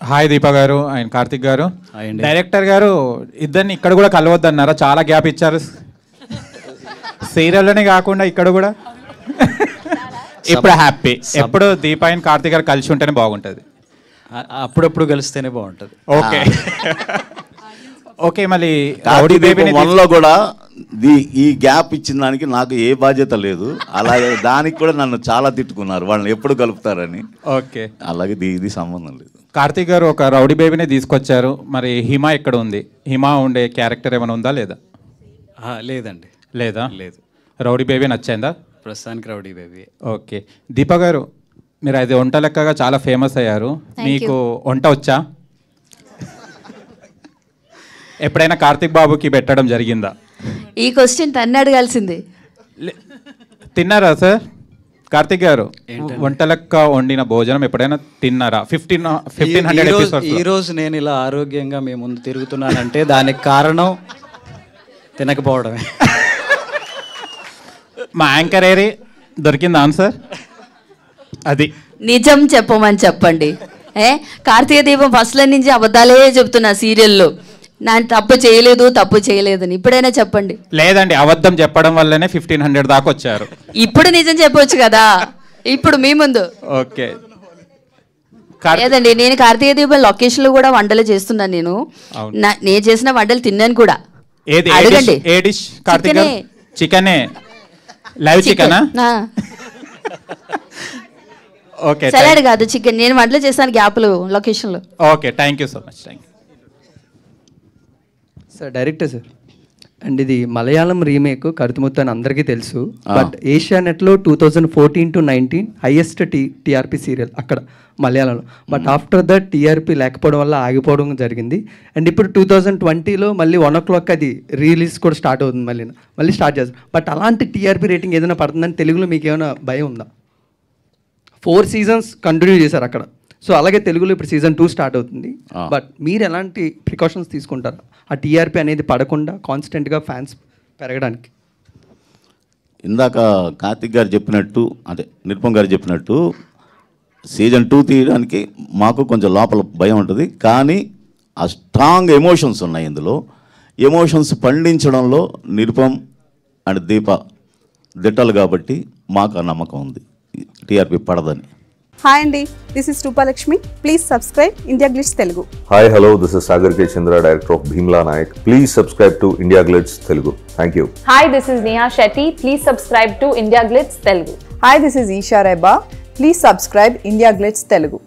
Hi దీప గారు and Karthik గారు. Director గారు ఇద్దరిని ఇక్కడ కూడా కలవద్దన్నారా? చాలా గ్యాప్ ఇచ్చారు సీరియల్లోనే కాకుండా ఇక్కడ కూడా. ఇప్పుడు హ్యాపీ. ఎప్పుడు దీప అండ్ కార్తిక్ గారు కలిసి ఉంటేనే బాగుంటుంది. అప్పుడప్పుడు కలిస్తేనే బాగుంటుంది. Okay okay. మళ్ళీ రౌడీ బేబీ 1లో కూడా ఈ గ్యాప్ ఇచ్చిన దానికి నాకు ఏ బాధ్యత లేదు. అలాగే దానికి కూడా నన్ను చాలా తిట్టుకున్నారు, వాళ్ళని ఎప్పుడు కలుపుతారని. ఓకే. అలాగే ఇది సంబంధం లేదు. కార్తిక్ గారు ఒక రౌడీ బేబీనే తీసుకొచ్చారు, మరి హిమ ఎక్కడ ఉంది? హిమ ఉండే క్యారెక్టర్ ఏమైనా ఉందా లేదా? లేదండి. లేదా? లేదు. రౌడీ బేబీ నచ్చిందా? ప్రస్తుతానికి రౌడీ బేబీ. ఓకే. దీప గారు మీరు అది వంట లెక్కగా చాలా ఫేమస్ అయ్యారు, మీకు వంట వచ్చా? ఎప్పుడైనా కార్తిక్ బాబుకి పెట్టడం జరిగిందా? ఈ క్వశ్చన్ తన్ను అడగాల్సింది. తిన్నారా సార్? కార్తిక్ గారు వంట లెక్క వండిన భోజనం ఎప్పుడైనా తిన్నారా? 1500 ఎపిసోడ్స్. ఈ రోజు నేను ఇలా ఆరోగ్యంగా మీ ముందు తిరుగుతున్నానంటే దానికి కారణం తినకపోవడమే. మా యాంకర్ ఏరి దొరికింది ఆన్సర్. అది నిజం చెప్పమని చెప్పండి. కార్తీక దీపం ఫస్ట్ల నుంచి అబద్ధాలే చెప్తున్నా సీరియల్లో. నా తప్పు చేయలేదని ఇప్పుడైనా చెప్పండి. లేదండి, అబద్ధం చెప్పడం వల్లనే 1500 దాకా వచ్చారు. ఇప్పుడు నిజం చెప్పొచ్చు కదా ఇప్పుడు మీ ముందు. ఓకే. లేదండి, నేను కార్తీక దీపం లొకేషన్ లో కూడా వంటలు చేస్తున్నాను. నేను చేసిన వంటలు తిన్నాను కూడా. అడగండి. ఏ డిష్ కార్తీక్ గారు? చికెనే. లైవ్ చికెనా? ఓకే. సలాడ్ కాదు, చికెన్. నేను వంటలు చేస్తాను గ్యాప్లు లొకేషన్ లో. Okay, thank you so much. Thank you sir. Director sir, and ఇది మలయాళం రీమేక్ కరుతుముత్తు అని అందరికీ తెలుసు. బట్ ఏషియానెట్లో 2014 to 19 హైయెస్ట్ టీఆర్పీ సీరియల్ అక్కడ మలయాళంలో. బట్ ఆఫ్టర్ దట్ టీఆర్పీ లేకపోవడం వల్ల ఆగిపోవడం జరిగింది. అండ్ ఇప్పుడు 2020లో మళ్ళీ 1 o'clock అది రిలీజ్ కూడా స్టార్ట్ అవుతుంది. మళ్ళీ స్టార్ట్ చేస్తారు. బట్ అలాంటి టీఆర్పీ రేటింగ్ ఏదైనా పడుతుందని తెలుగులో మీకు ఏమైనా భయం ఉందా? 4 seasons కంటిన్యూ చేశారు అక్కడ. సో అలాగే తెలుగులో ఇప్పుడు season 2 స్టార్ట్ అవుతుంది. బట్ మీరు ఎలాంటి ప్రికాషన్స్ తీసుకుంటారు ఆ టీఆర్పీ అనేది పడకుండా కాన్స్టెంట్గా ఫ్యాన్స్ పెరగడానికి? ఇందాక కార్తిక్ గారు చెప్పినట్టు, అదే నిరుపమ్ గారు చెప్పినట్టు, season 2 తీయడానికి మాకు కొంచెం లోపల భయం ఉంటుంది. కానీ ఆ స్ట్రాంగ్ ఎమోషన్స్ ఉన్నాయి ఇందులో. ఎమోషన్స్ పండించడంలో నిరుపమ్ అండ్ దీప దిట్టలు కాబట్టి మాకు ఆ నమ్మకం ఉంది టీఆర్పీ పడదని. హాయ్ అండి, this is Roopalakshmi. Please subscribe India Glitz Telugu. Hi hello, this is Sagar K Chandra, director of Bheemla Nayak. Please subscribe to India Glitz Telugu. Thank you. Hi, this is Neha Shetty. Please subscribe to India Glitz Telugu. Hi, this is Eesha Rebba. Please subscribe India Glitz Telugu.